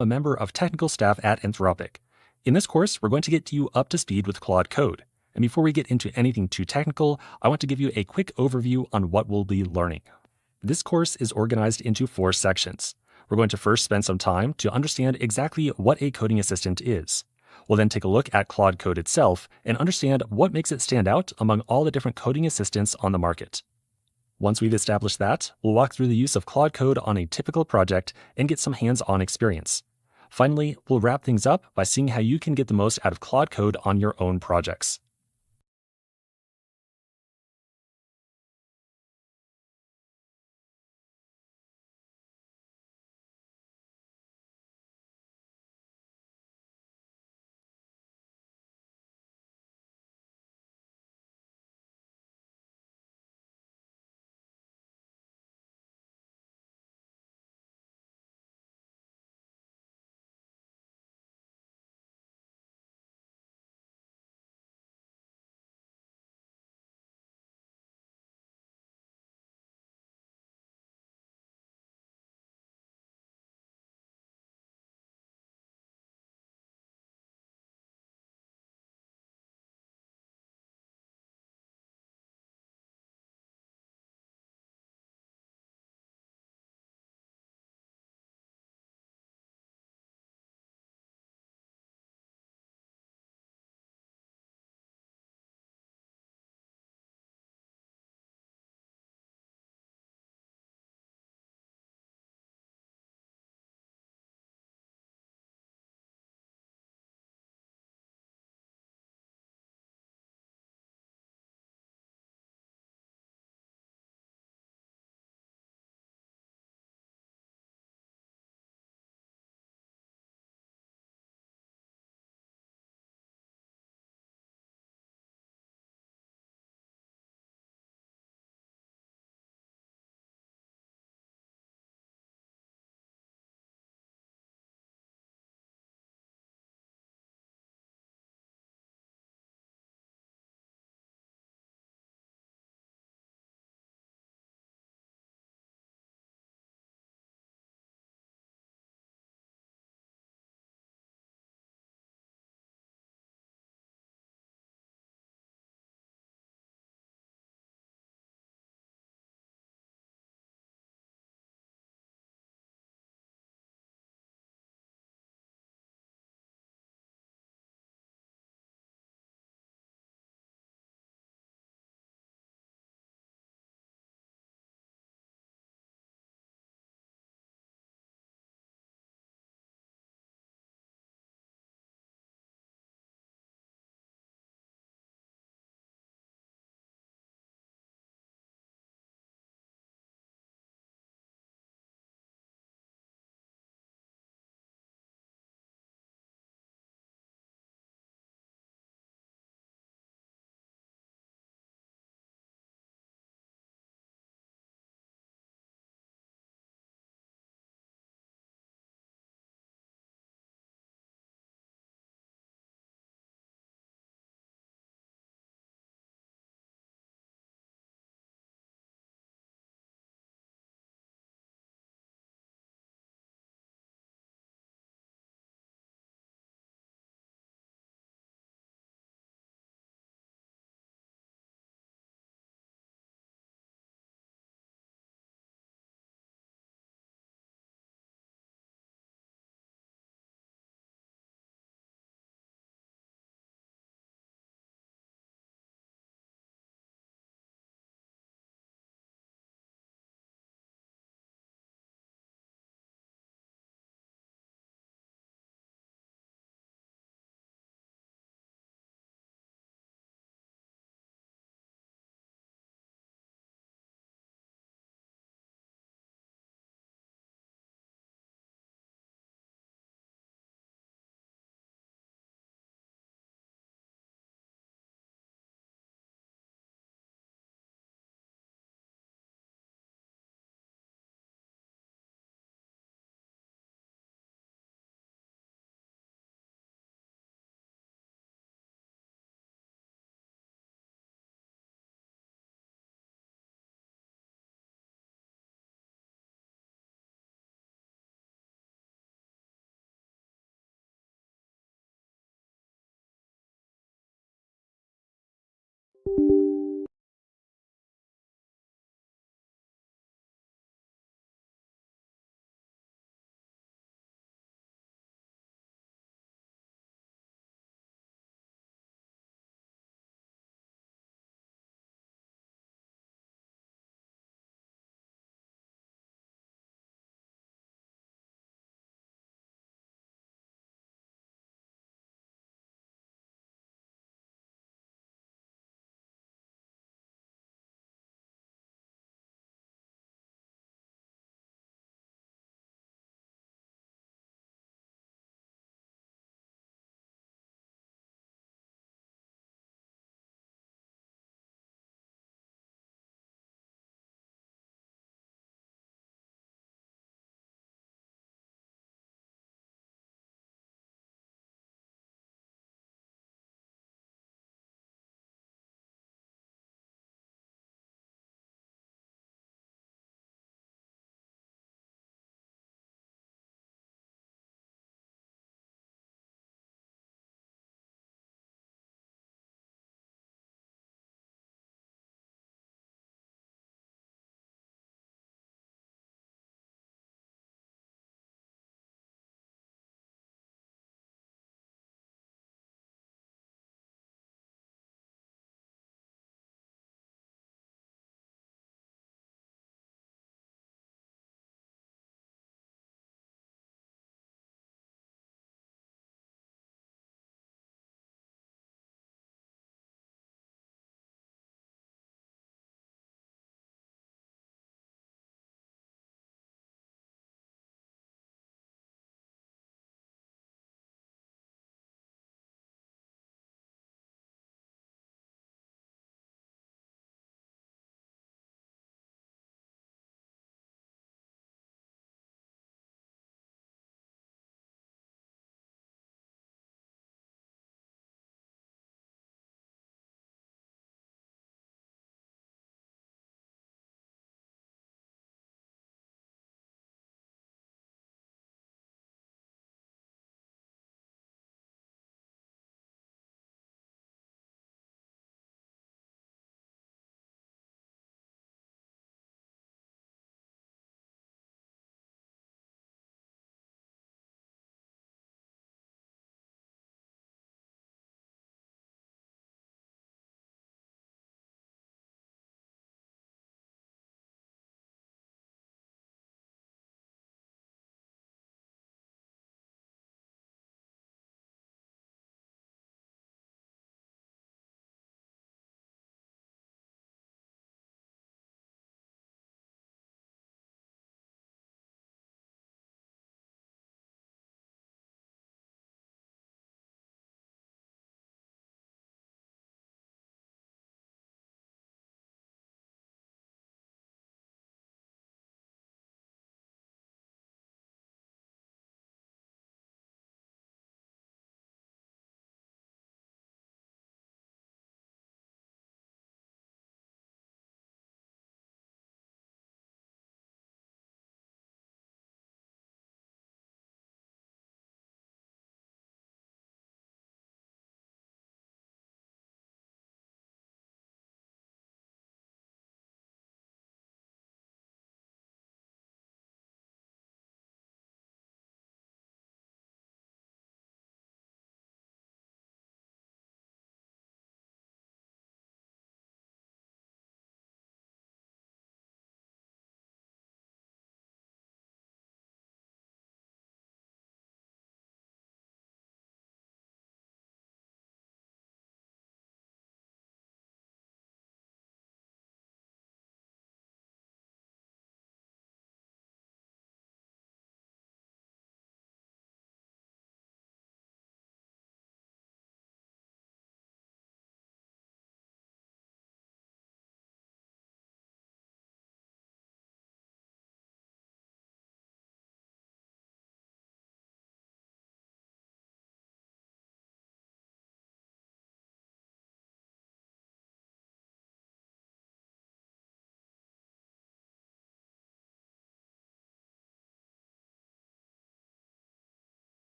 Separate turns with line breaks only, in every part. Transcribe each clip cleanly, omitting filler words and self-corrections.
a member of technical staff at Anthropic. In this course, we're going to get you up to speed with Claude Code. And before we get into anything too technical, I want to give you a quick overview on what we'll be learning. This course is organized into 4 sections. We're going to first spend some time to understand exactly what a coding assistant is. We'll then take a look at Claude Code itself and understand what makes it stand out among all the different coding assistants on the market. Once we've established that, we'll walk through the use of Claude Code on a typical project and get some hands-on experience. Finally, we'll wrap things up by seeing how you can get the most out of Claude Code on your own projects.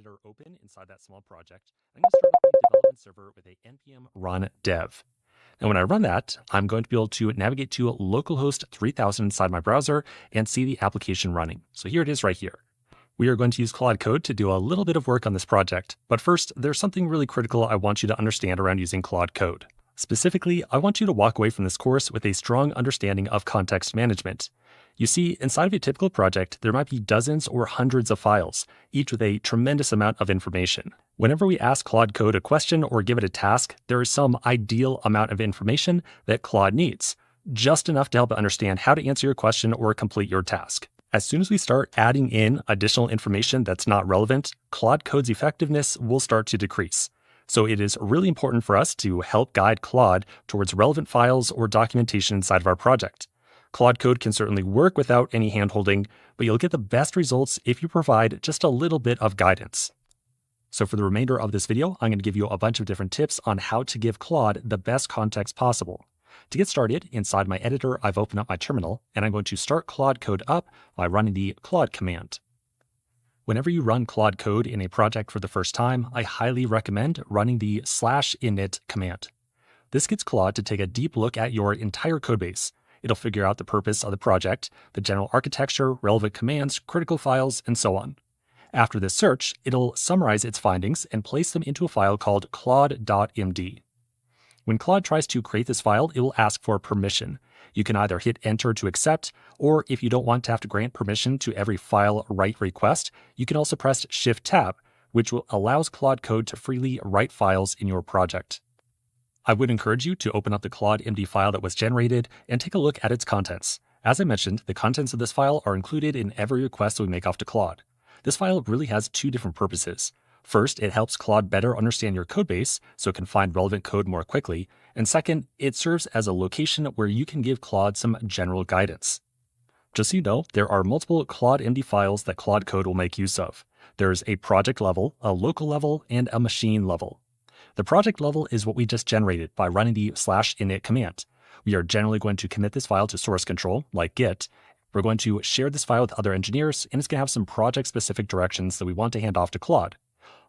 editor open inside that small project. I'm going to start up the development server with a npm run dev. And when I run that, I'm going to be able to navigate to localhost 3000 inside my browser and see the application running. So here it is right here. We are going to use Claude Code to do a little bit of work on this project. But first, there's something really critical I want you to understand around using Claude Code. Specifically, I want you to walk away from this course with a strong understanding of context management. You see, inside of a typical project, there might be dozens or hundreds of files, each with a tremendous amount of information. Whenever we ask Claude Code a question or give it a task, there is some ideal amount of information that Claude needs, just enough to help it understand how to answer your question or complete your task. As soon as we start adding in additional information that's not relevant, Claude Code's effectiveness will start to decrease. So it is really important for us to help guide Claude towards relevant files or documentation inside of our project. Claude Code can certainly work without any handholding, but you'll get the best results if you provide just a little bit of guidance. So for the remainder of this video, I'm going to give you a bunch of different tips on how to give Claude the best context possible. To get started, inside my editor, I've opened up my terminal, and I'm going to start Claude Code up by running the Claude command. Whenever you run Claude Code in a project for the first time, I highly recommend running the /init command. This gets Claude to take a deep look at your entire codebase. It'll figure out the purpose of the project, the general architecture, relevant commands, critical files, and so on. After this search, it'll summarize its findings and place them into a file called claude.md. When Claude tries to create this file, it will ask for permission. You can either hit enter to accept, or if you don't want to have to grant permission to every file write request, you can also press Shift-Tab, which allows Claude Code to freely write files in your project. I would encourage you to open up the claude.md file that was generated and take a look at its contents. As I mentioned, the contents of this file are included in every request we make off to Claude. This file really has two different purposes. First, it helps Claude better understand your codebase so it can find relevant code more quickly. And second, it serves as a location where you can give Claude some general guidance. Just so you know, there are multiple claude.md files that Claude Code will make use of. There's a project level, a local level, and a machine level. The project level is what we just generated by running the /init command. We are generally going to commit this file to source control, like Git. We're going to share this file with other engineers, and it's going to have some project-specific directions that we want to hand off to Claude.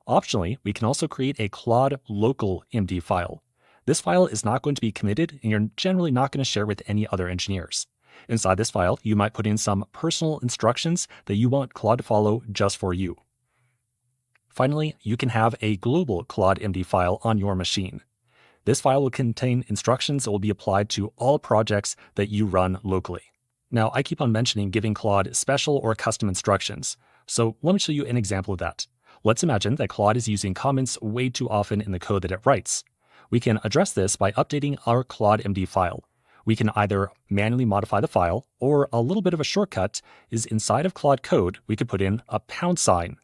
Optionally, we can also create a Claude local MD file. This file is not going to be committed, and you're generally not going to share with any other engineers. Inside this file, you might put in some personal instructions that you want Claude to follow just for you. Finally, you can have a global claude.md file on your machine. This file will contain instructions that will be applied to all projects that you run locally. Now, I keep on mentioning giving Claude special or custom instructions, so let me show you an example of that. Let's imagine that Claude is using comments way too often in the code that it writes. We can address this by updating our claude.md file. We can either manually modify the file, or a little bit of a shortcut is inside of Claude Code, we could put in a $.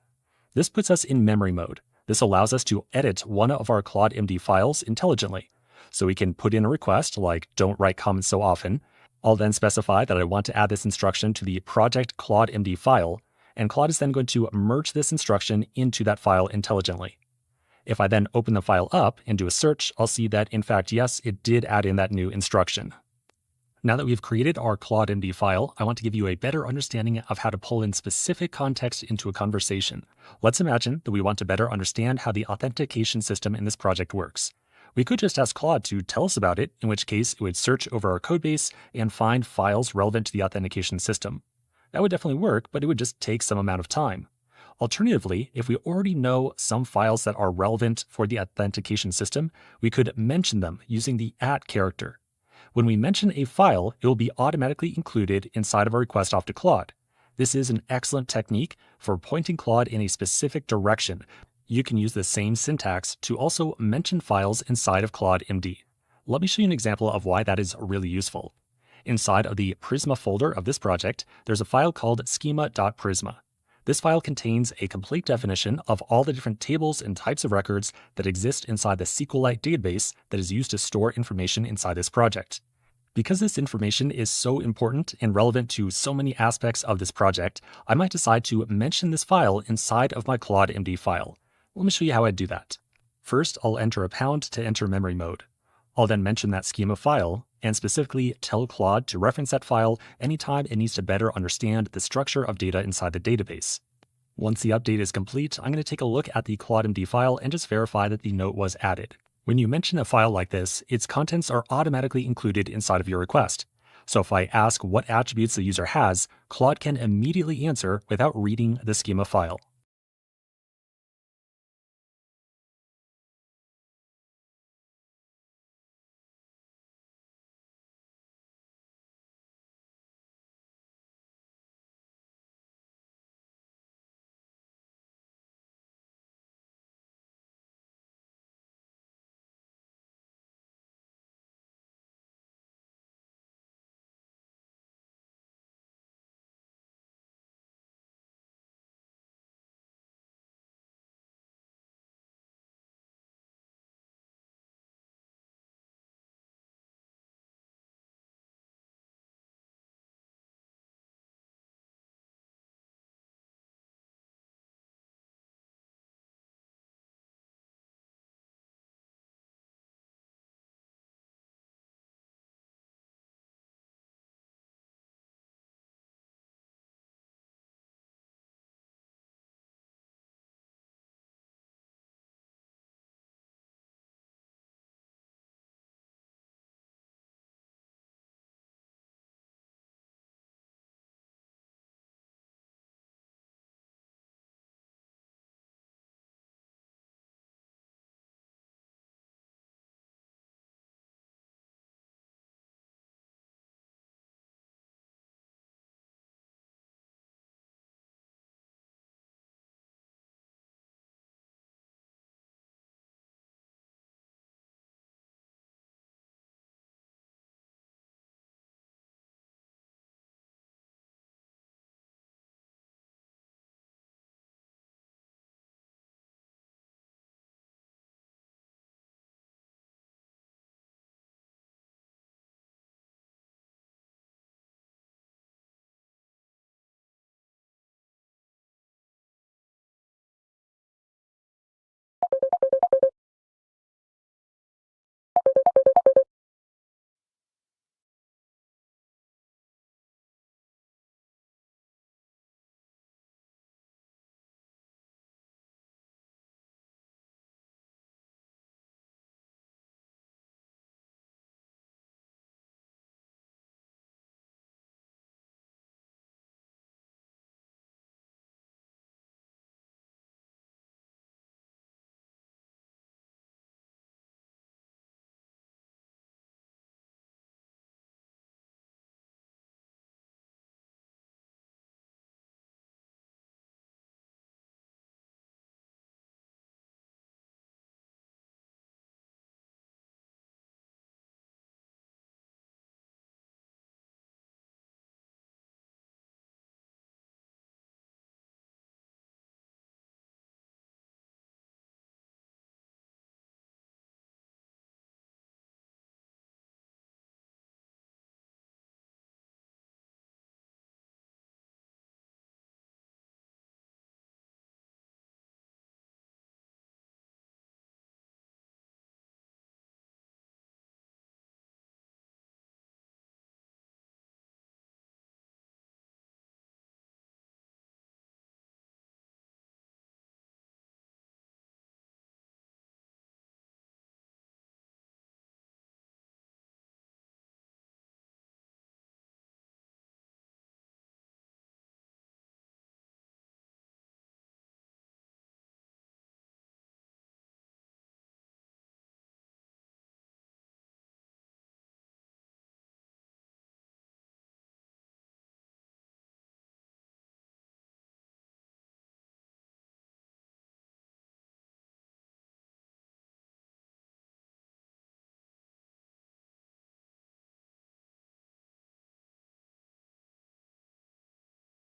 This puts us in memory mode. This allows us to edit one of our claude.md files intelligently. So we can put in a request like don't write comments so often. I'll then specify that I want to add this instruction to the project claude.md file, and Claude is then going to merge this instruction into that file intelligently. If I then open the file up and do a search, I'll see that, in fact, yes, it did add in that new instruction. Now that we've created our claude.md file, I want to give you a better understanding of how to pull in specific context into a conversation. Let's imagine that we want to better understand how the authentication system in this project works. We could just ask Claude to tell us about it, in which case it would search over our codebase and find files relevant to the authentication system. That would definitely work, but it would just take some amount of time. Alternatively, if we already know some files that are relevant for the authentication system, we could mention them using the @ character. When we mention a file, it will be automatically included inside of our request off to Claude. This is an excellent technique for pointing Claude in a specific direction. You can use the same syntax to also mention files inside of claude.md. Let me show you an example of why that is really useful. Inside of the Prisma folder of this project, there's a file called schema.prisma. This file contains a complete definition of all the different tables and types of records that exist inside the SQLite database that is used to store information inside this project. Because this information is so important and relevant to so many aspects of this project, I might decide to mention this file inside of my claude.md file. Let me show you how I'd do that. First, I'll enter a pound to enter memory mode. I'll then mention that schema file, and specifically tell Claude to reference that file anytime it needs to better understand the structure of data inside the database. Once the update is complete, I'm going to take a look at the ClaudeMD file and just verify that the note was added. When you mention a file like this, its contents are automatically included inside of your request. So if I ask what attributes the user has, Claude can immediately answer without reading the schema file.